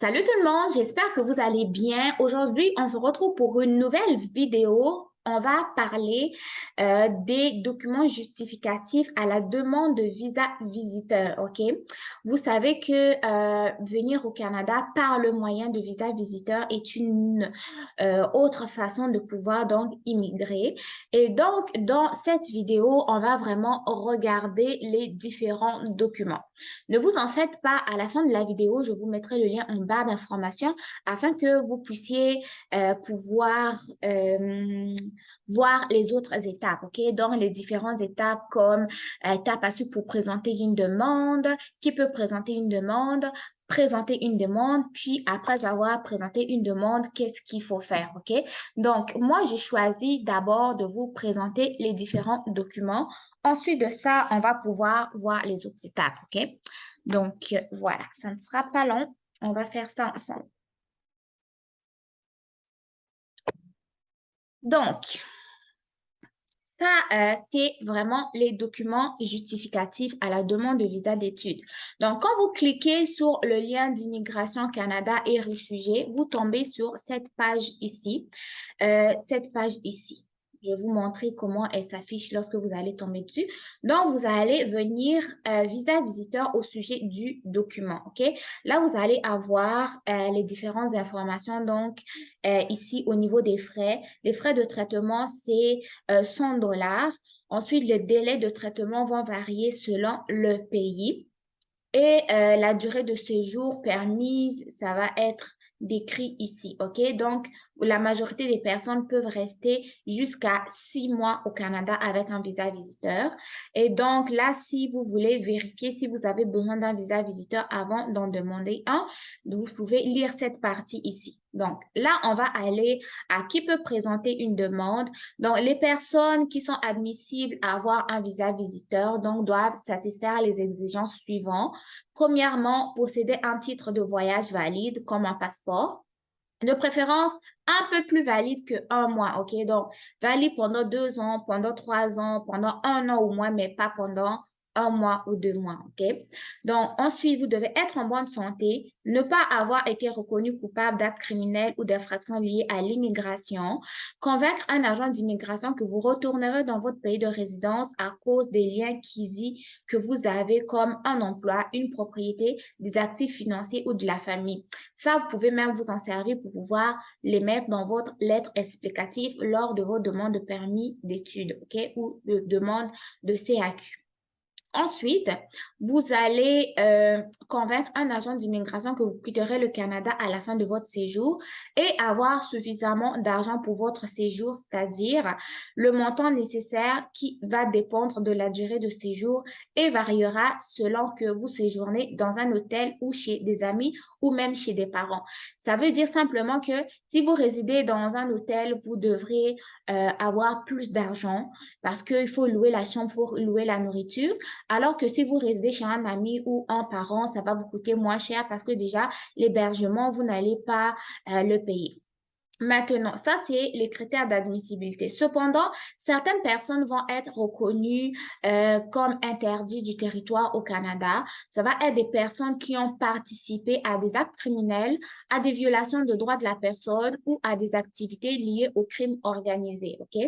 Salut tout le monde, j'espère que vous allez bien. Aujourd'hui, on se retrouve pour une nouvelle vidéo. On va parler des documents justificatifs à la demande de visa visiteur, OK? Vous savez que venir au Canada par le moyen de visa visiteur est une autre façon de pouvoir donc immigrer. Et donc, dans cette vidéo, on va vraiment regarder les différents documents. Ne vous en faites pas, à la fin de la vidéo, je vous mettrai le lien en barre d'information afin que vous puissiez pouvoir voir les autres étapes, OK? Donc, les différentes étapes comme étape à suivre pour présenter une demande, qui peut présenter une demande, puis après avoir présenté une demande, qu'est-ce qu'il faut faire, OK? Donc, moi, j'ai choisi d'abord de vous présenter les différents documents. Ensuite de ça, on va pouvoir voir les autres étapes, OK? Donc, voilà, ça ne sera pas long. On va faire ça ensemble. Donc, ça, c'est vraiment les documents justificatifs à la demande de visa d'études. Donc, quand vous cliquez sur le lien d'Immigration Canada et réfugiés, vous tombez sur cette page ici. Cette page ici. Je vais vous montrer comment elle s'affiche lorsque vous allez tomber dessus. Donc, vous allez venir visa visiteur au sujet du document, OK? Là, vous allez avoir les différentes informations. Donc, ici, au niveau des frais, les frais de traitement, c'est 100 $. Ensuite, le délai de traitement va varier selon le pays. Et la durée de séjour permise, ça va être décrit ici, OK? Donc, la majorité des personnes peuvent rester jusqu'à 6 mois au Canada avec un visa visiteur. Et donc, là, si vous voulez vérifier si vous avez besoin d'un visa visiteur avant d'en demander un, vous pouvez lire cette partie ici. Donc, là, on va aller à qui peut présenter une demande. Donc, les personnes qui sont admissibles à avoir un visa visiteur, donc, doivent satisfaire les exigences suivantes. Premièrement, posséder un titre de voyage valide comme un passeport. De préférence, un peu plus valide que 1 mois, OK? Donc, valide pendant 2 ans, pendant 3 ans, pendant 1 an ou moins, mais pas pendant 1 mois ou 2 mois, OK? Donc, ensuite, vous devez être en bonne santé, ne pas avoir été reconnu coupable d'actes criminels ou d'infractions liées à l'immigration, convaincre un agent d'immigration que vous retournerez dans votre pays de résidence à cause des liens que vous avez comme un emploi, une propriété, des actifs financiers ou de la famille. Ça, vous pouvez même vous en servir pour pouvoir les mettre dans votre lettre explicative lors de vos demandes de permis d'études, OK, ou de demande de CAQ. Ensuite, vous allez convaincre un agent d'immigration que vous quitterez le Canada à la fin de votre séjour et avoir suffisamment d'argent pour votre séjour, c'est-à-dire le montant nécessaire qui va dépendre de la durée de séjour et variera selon que vous séjournez dans un hôtel ou chez des amis ou même chez des parents. Ça veut dire simplement que si vous résidez dans un hôtel, vous devrez avoir plus d'argent parce qu'il faut louer la chambre, il faut louer la nourriture. Alors que si vous résidez chez un ami ou un parent, ça va vous coûter moins cher parce que déjà, l'hébergement, vous n'allez pas le payer. Maintenant, ça, c'est les critères d'admissibilité. Cependant, certaines personnes vont être reconnues comme interdites du territoire au Canada. Ça va être des personnes qui ont participé à des actes criminels, à des violations de droits de la personne ou à des activités liées au crime organisé. OK?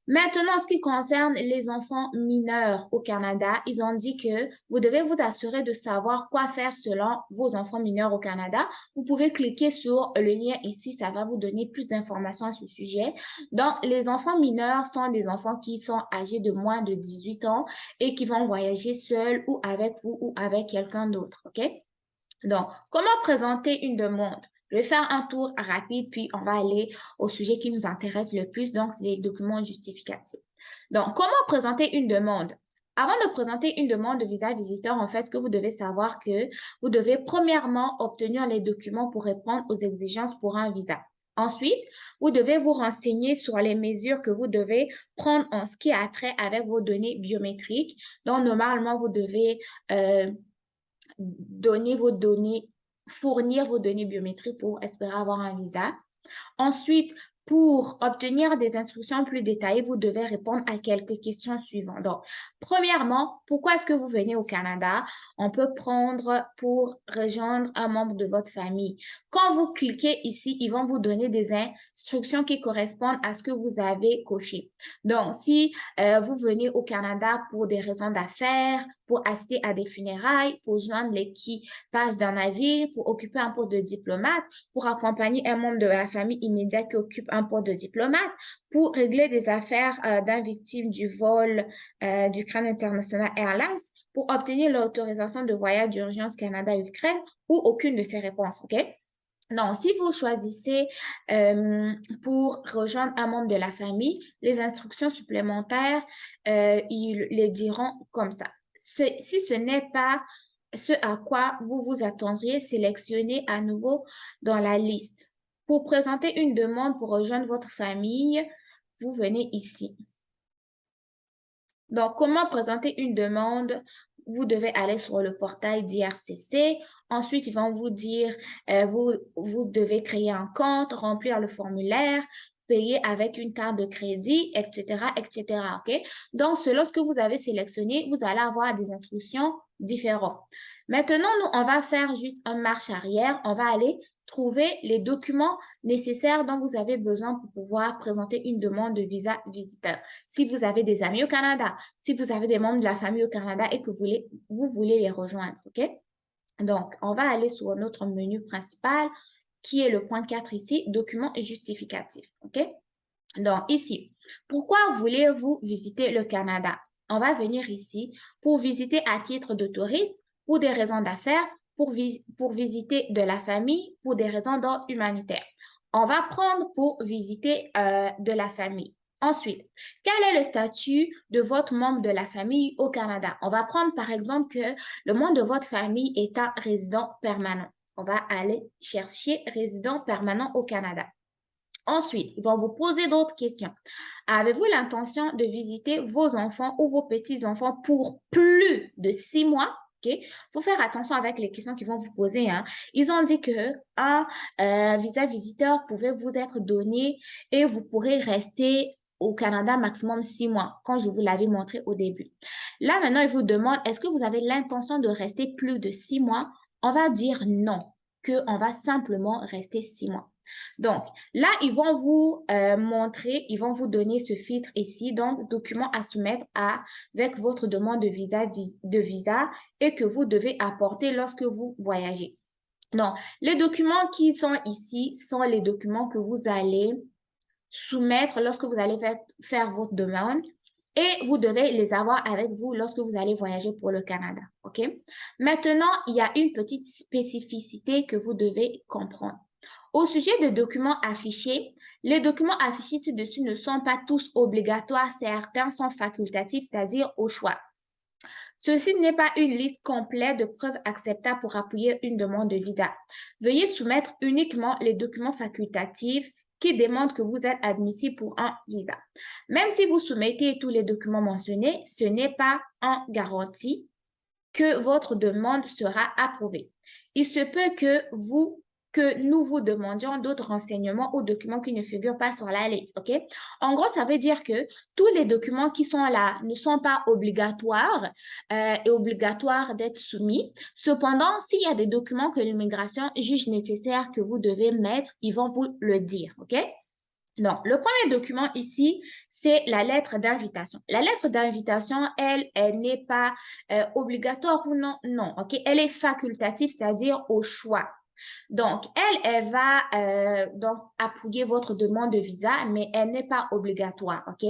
Maintenant, en ce qui concerne les enfants mineurs au Canada, ils ont dit que vous devez vous assurer de savoir quoi faire selon vos enfants mineurs au Canada. Vous pouvez cliquer sur le lien ici, ça va vous donner plus d'informations à ce sujet. Donc, les enfants mineurs sont des enfants qui sont âgés de moins de 18 ans et qui vont voyager seuls ou avec vous ou avec quelqu'un d'autre, OK? Donc, comment présenter une demande? Je vais faire un tour rapide, puis on va aller au sujet qui nous intéresse le plus, donc les documents justificatifs. Donc, comment présenter une demande? Avant de présenter une demande de visa visiteur, en fait, ce que vous devez savoir que vous devez premièrement obtenir les documents pour répondre aux exigences pour un visa. Ensuite, vous devez vous renseigner sur les mesures que vous devez prendre en ce qui a trait avec vos données biométriques. Donc, normalement, vous devez euh, donner vos données, fournir vos données biométriques pour espérer avoir un visa. Ensuite, pour obtenir des instructions plus détaillées, vous devez répondre à quelques questions suivantes. Donc, premièrement, pourquoi est-ce que vous venez au Canada? On peut prendre pour rejoindre un membre de votre famille. Quand vous cliquez ici, ils vont vous donner des instructions qui correspondent à ce que vous avez coché. Donc, si vous venez au Canada pour des raisons d'affaires, pour assister à des funérailles, pour joindre l'équipage d'un navire, pour occuper un poste de diplomate, pour accompagner un membre de la famille immédiate qui occupe un poste de diplomate, pour régler des affaires d'un victime du vol d'Ukraine International Airlines, pour obtenir l'autorisation de voyage d'urgence Canada-Ukraine ou aucune de ces réponses, OK? Non, si vous choisissez pour rejoindre un membre de la famille, les instructions supplémentaires, ils les diront comme ça. Si ce n'est pas ce à quoi vous vous attendriez, sélectionnez à nouveau dans la liste. Pour présenter une demande pour rejoindre votre famille, vous venez ici. Donc, comment présenter une demande? Vous devez aller sur le portail d'IRCC. Ensuite, ils vont vous dire, vous devez créer un compte, remplir le formulaire, payer avec une carte de crédit, etc., etc., OK? Donc, selon ce que vous avez sélectionné, vous allez avoir des instructions différentes. Maintenant, nous, on va faire juste une marche arrière. On va aller trouver les documents nécessaires dont vous avez besoin pour pouvoir présenter une demande de visa visiteur. Si vous avez des amis au Canada, si vous avez des membres de la famille au Canada et que vous voulez les rejoindre, OK? Donc, on va aller sur notre menu principal qui est le point 4 ici, documents et justificatifs, OK? Donc, ici, pourquoi voulez-vous visiter le Canada? On va venir ici pour visiter à titre de touriste, pour des raisons d'affaires, pour visiter de la famille, pour des raisons d'ordre humanitaire. On va prendre pour visiter de la famille. Ensuite, quel est le statut de votre membre de la famille au Canada? On va prendre par exemple que le membre de votre famille est un résident permanent. On va aller chercher résident permanent au Canada. Ensuite, ils vont vous poser d'autres questions. Avez-vous l'intention de visiter vos enfants ou vos petits-enfants pour plus de 6 mois? OK? Faut faire attention avec les questions qu'ils vont vous poser, hein. Ils ont dit que un visa visiteur pouvait vous être donné et vous pourrez rester au Canada maximum 6 mois, quand je vous l'avais montré au début. Là, maintenant, ils vous demandent, est-ce que vous avez l'intention de rester plus de 6 mois? On va dire non, qu'on va simplement rester 6 mois. Donc, là, ils vont vous montrer, ils vont vous donner ce filtre ici, donc document à soumettre avec votre demande de visa et que vous devez apporter lorsque vous voyagez. Non, les documents qui sont ici sont les documents que vous allez soumettre lorsque vous allez faire votre demande et vous devez les avoir avec vous lorsque vous allez voyager pour le Canada. OK? Maintenant, il y a une petite spécificité que vous devez comprendre. Au sujet des documents affichés, les documents affichés ci-dessus ne sont pas tous obligatoires, certains sont facultatifs, c'est-à-dire au choix. Ceci n'est pas une liste complète de preuves acceptables pour appuyer une demande de visa. Veuillez soumettre uniquement les documents facultatifs qui démontrent que vous êtes admissible pour un visa. Même si vous soumettez tous les documents mentionnés, ce n'est pas en garantie que votre demande sera approuvée. Il se peut que nous vous demandions d'autres renseignements ou documents qui ne figurent pas sur la liste, OK? En gros, ça veut dire que tous les documents qui sont là ne sont pas obligatoires et obligatoires d'être soumis. Cependant, s'il y a des documents que l'immigration juge nécessaire que vous devez mettre, ils vont vous le dire, OK? Donc, le premier document ici, c'est la lettre d'invitation. La lettre d'invitation, elle n'est pas obligatoire ou non, non, OK? Elle est facultative, c'est-à-dire au choix. Donc, elle va donc appuyer votre demande de visa, mais elle n'est pas obligatoire, OK?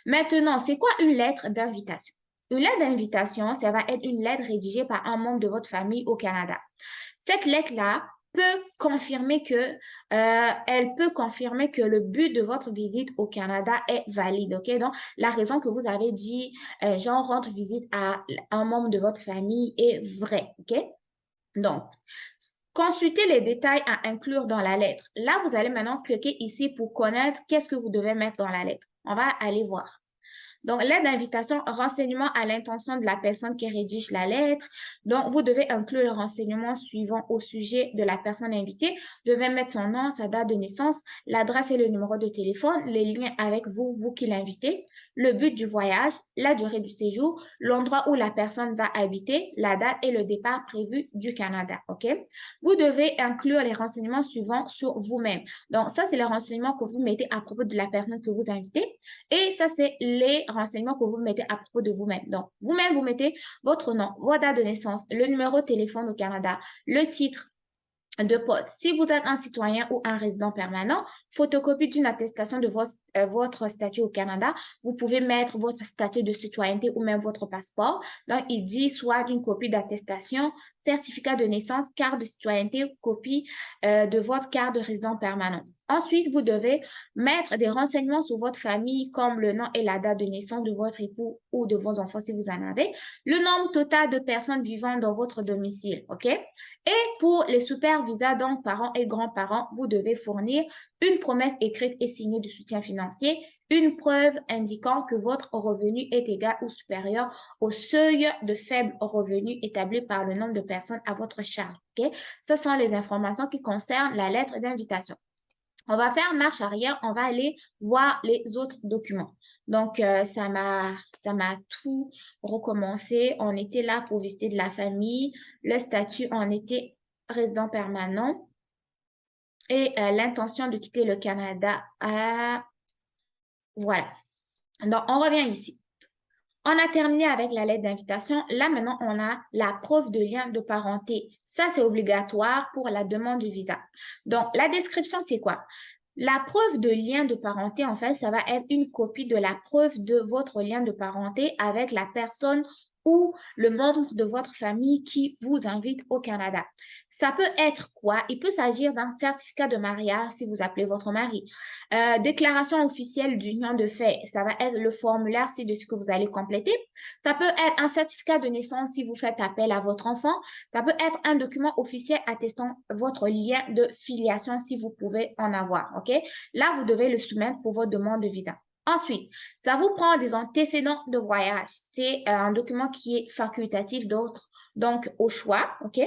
Maintenant, c'est quoi une lettre d'invitation? Une lettre d'invitation, ça va être une lettre rédigée par un membre de votre famille au Canada. Cette lettre-là peut confirmer elle peut confirmer que le but de votre visite au Canada est valide, OK? Donc, la raison que vous avez dit, genre, rendre visite à un membre de votre famille est vraie, OK? Donc, Consultez les détails à inclure dans la lettre. Là, vous allez maintenant cliquer ici pour connaître qu'est-ce que vous devez mettre dans la lettre. On va aller voir. Donc, lettre d'invitation, renseignement à l'intention de la personne qui rédige la lettre. Donc, vous devez inclure les renseignements suivants au sujet de la personne invitée. Vous devez mettre son nom, sa date de naissance, l'adresse et le numéro de téléphone, les liens avec vous, vous qui l'invitez, le but du voyage, la durée du séjour, l'endroit où la personne va habiter, la date et le départ prévu du Canada. OK? Vous devez inclure les renseignements suivants sur vous-même. Donc, ça, c'est les renseignements que vous mettez à propos de la personne que vous invitez. Et ça, c'est les renseignements que vous mettez à propos de vous-même. Donc, vous-même, vous mettez votre nom, votre date de naissance, le numéro de téléphone au Canada, le titre de poste. Si vous êtes un citoyen ou un résident permanent, photocopie d'une attestation de votre statut au Canada. Vous pouvez mettre votre statut de citoyenneté ou même votre passeport. Donc, il dit soit une copie d'attestation, certificat de naissance, carte de citoyenneté, copie de votre carte de résident permanent. Ensuite, vous devez mettre des renseignements sur votre famille, comme le nom et la date de naissance de votre époux ou de vos enfants si vous en avez, le nombre total de personnes vivant dans votre domicile, OK? Et pour les super visas, donc parents et grands-parents, vous devez fournir une promesse écrite et signée de soutien financier, une preuve indiquant que votre revenu est égal ou supérieur au seuil de faible revenu établi par le nombre de personnes à votre charge. Okay? Ce sont les informations qui concernent la lettre d'invitation. On va faire marche arrière, on va aller voir les autres documents. Donc, ça m'a tout recommencé. On était là pour visiter de la famille. Le statut, on était résident permanent. Et l'intention de quitter le Canada. Voilà. Donc, on revient ici. On a terminé avec la lettre d'invitation. Là, maintenant, on a la preuve de lien de parenté. Ça, c'est obligatoire pour la demande du visa. Donc, la description, c'est quoi? La preuve de lien de parenté, en fait, ça va être une copie de la preuve de votre lien de parenté avec la personne ou le membre de votre famille qui vous invite au Canada. Ça peut être quoi? Il peut s'agir d'un certificat de mariage si vous appelez votre mari. Déclaration officielle d'union de fait, ça va être le formulaire ci-dessus que vous allez compléter. Ça peut être un certificat de naissance si vous faites appel à votre enfant. Ça peut être un document officiel attestant votre lien de filiation si vous pouvez en avoir. OK? Là, vous devez le soumettre pour votre demande de visa. Ensuite, ça vous prend des antécédents de voyage. C'est un document qui est facultatif d'autres, donc au choix, OK?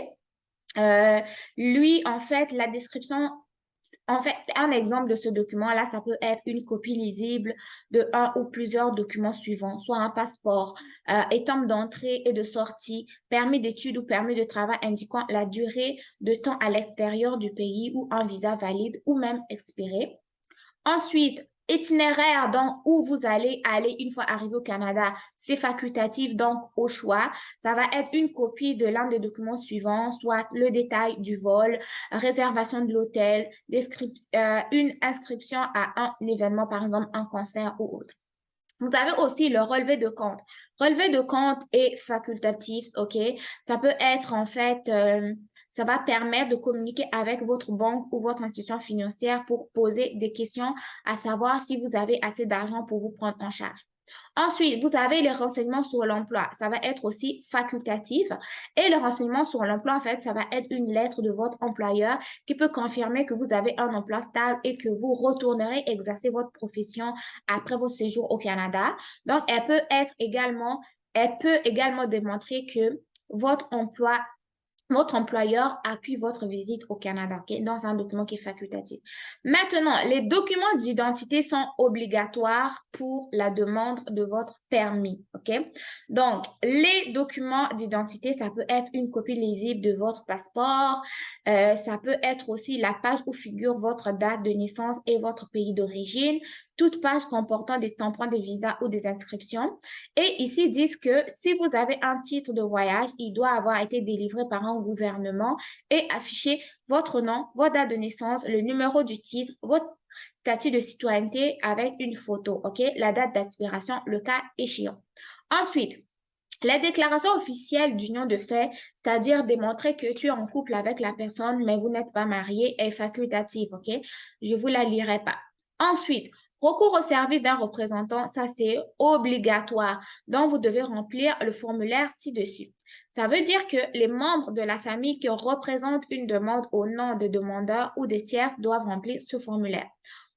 Lui, en fait, la description, en fait, un exemple de ce document-là, ça peut être une copie lisible de un ou plusieurs documents suivants, soit un passeport, étampe d'entrée et de sortie, permis d'études ou permis de travail indiquant la durée de temps à l'extérieur du pays ou un visa valide ou même expiré. Ensuite, itinéraire, donc où vous allez aller une fois arrivé au Canada, c'est facultatif, donc au choix. Ça va être une copie de l'un des documents suivants, soit le détail du vol, réservation de l'hôtel, une inscription à un événement, par exemple un concert ou autre. Vous avez aussi le relevé de compte. Relevé de compte est facultatif, OK? Ça peut être en fait, ça va permettre de communiquer avec votre banque ou votre institution financière pour poser des questions à savoir si vous avez assez d'argent pour vous prendre en charge. Ensuite, vous avez les renseignements sur l'emploi. Ça va être aussi facultatif. Et le renseignement sur l'emploi, en fait, ça va être une lettre de votre employeur qui peut confirmer que vous avez un emploi stable et que vous retournerez exercer votre profession après votre séjour au Canada. Donc, elle peut également démontrer que votre employeur appuie votre visite au Canada, OK, dans un document qui est facultatif. Maintenant, les documents d'identité sont obligatoires pour la demande de votre permis, OK? Donc, les documents d'identité, ça peut être une copie lisible de votre passeport, ça peut être aussi la page où figure votre date de naissance et votre pays d'origine, toute page comportant des tampons de visa ou des inscriptions. Et ici, ils disent que si vous avez un titre de voyage, il doit avoir été délivré par un gouvernement et afficher votre nom, votre date de naissance, le numéro du titre, votre statut de citoyenneté avec une photo, OK? La date d'expiration, le cas échéant. Ensuite, la déclaration officielle d'union de fait, c'est-à-dire démontrer que tu es en couple avec la personne, mais vous n'êtes pas marié, est facultative, OK? Je ne vous la lirai pas. Ensuite, recours au service d'un représentant, ça c'est obligatoire. Donc, vous devez remplir le formulaire ci-dessus. Ça veut dire que les membres de la famille qui représentent une demande au nom des demandeurs ou des tierces doivent remplir ce formulaire.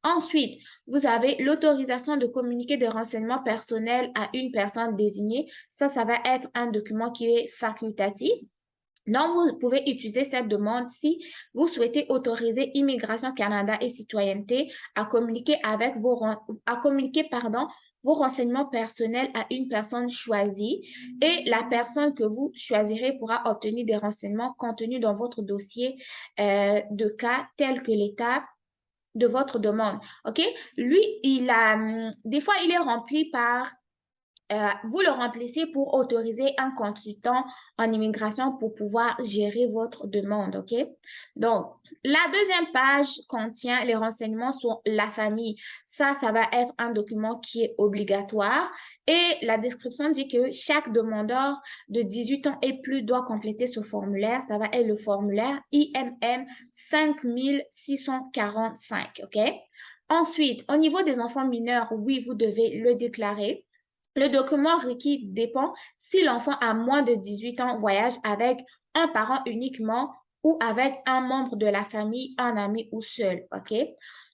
Ensuite, vous avez l'autorisation de communiquer des renseignements personnels à une personne désignée. Ça va être un document qui est facultatif. Donc, vous pouvez utiliser cette demande si vous souhaitez autoriser Immigration Canada et Citoyenneté à communiquer vos renseignements personnels à une personne choisie et la personne que vous choisirez pourra obtenir des renseignements contenus dans votre dossier de cas tel que l'état de votre demande. OK? Lui, des fois, il est rempli par vous le remplissez pour autoriser un consultant en immigration pour pouvoir gérer votre demande, OK? Donc, la deuxième page contient les renseignements sur la famille. Ça va être un document qui est obligatoire et la description dit que chaque demandeur de 18 ans et plus doit compléter ce formulaire. Ça va être le formulaire IMM 5645, OK? Ensuite, au niveau des enfants mineurs, oui, vous devez le déclarer. Le document requis dépend si l'enfant a moins de 18 ans, voyage avec un parent uniquement ou avec un membre de la famille, un ami ou seul, OK?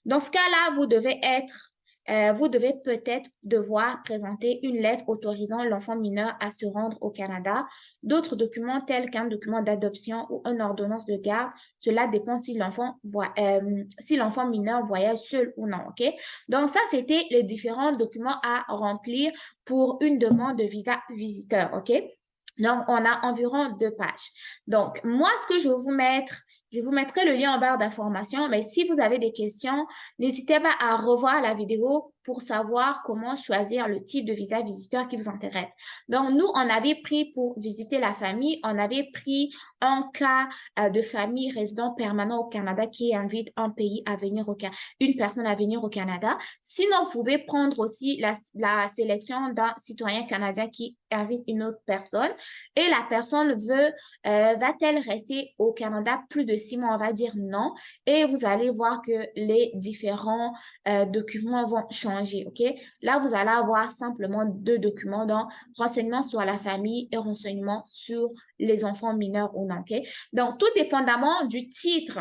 Dans ce cas-là, vous devez peut-être devoir présenter une lettre autorisant l'enfant mineur à se rendre au Canada. D'autres documents tels qu'un document d'adoption ou une ordonnance de garde, cela dépend si l'enfant mineur voyage seul ou non, OK? Donc ça, c'était les différents documents à remplir pour une demande de visa visiteur, OK? Donc, on a environ 2 pages. Donc, moi, ce que je vous mettrai le lien en barre d'informations, mais si vous avez des questions, n'hésitez pas à revoir la vidéo pour savoir comment choisir le type de visa visiteur qui vous intéresse. Donc, nous, on avait pris pour visiter la famille, on avait pris un cas de famille résident permanent au Canada qui invite une personne à venir au Canada. Sinon, vous pouvez prendre aussi la sélection d'un citoyen canadien qui invite une autre personne et la personne va-t-elle rester au Canada plus de 6 mois? On va dire non. Et vous allez voir que les différents documents vont changer, OK? Là, vous allez avoir simplement 2 documents, donc renseignements sur la famille et renseignements sur les enfants mineurs ou non, OK? Donc, tout dépendamment du titre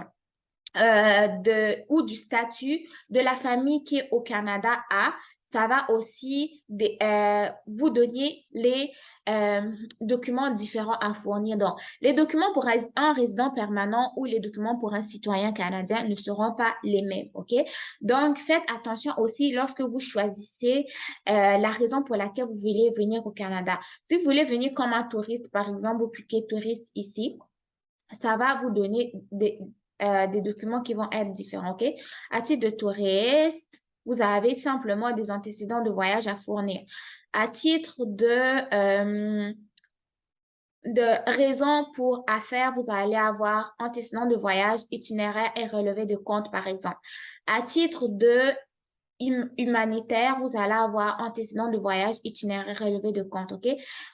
ou du statut de la famille qui est au Canada ça va aussi vous donner les documents différents à fournir. Donc, les documents pour un résident permanent ou les documents pour un citoyen canadien ne seront pas les mêmes, OK? Donc, faites attention aussi lorsque vous choisissez la raison pour laquelle vous voulez venir au Canada. Si vous voulez venir comme un touriste, par exemple, vous cliquez touriste ici, ça va vous donner des documents qui vont être différents, OK? À titre de touriste, vous avez simplement des antécédents de voyage à fournir. À titre de raison pour affaires, vous allez avoir antécédents de voyage, itinéraire et relevé de compte, par exemple. À titre de humanitaire, vous allez avoir antécédent de voyage, itinéraire relevé de compte, OK?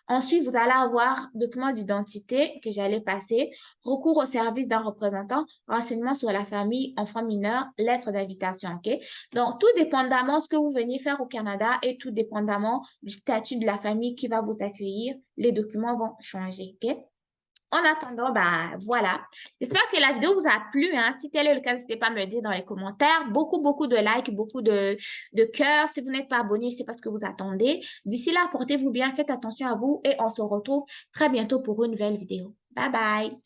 Ensuite, vous allez avoir document d'identité que j'allais passer, recours au service d'un représentant, renseignements sur la famille, enfants mineurs, lettre d'invitation, OK? Donc, tout dépendamment de ce que vous venez faire au Canada et tout dépendamment du statut de la famille qui va vous accueillir, les documents vont changer, OK? En attendant, bah voilà. J'espère que la vidéo vous a plu, hein. Si tel est le cas, n'hésitez pas à me le dire dans les commentaires. Beaucoup de likes, beaucoup de cœurs. Si vous n'êtes pas abonné, je ne sais pas ce que vous attendez. D'ici là, portez-vous bien, faites attention à vous et on se retrouve très bientôt pour une nouvelle vidéo. Bye bye.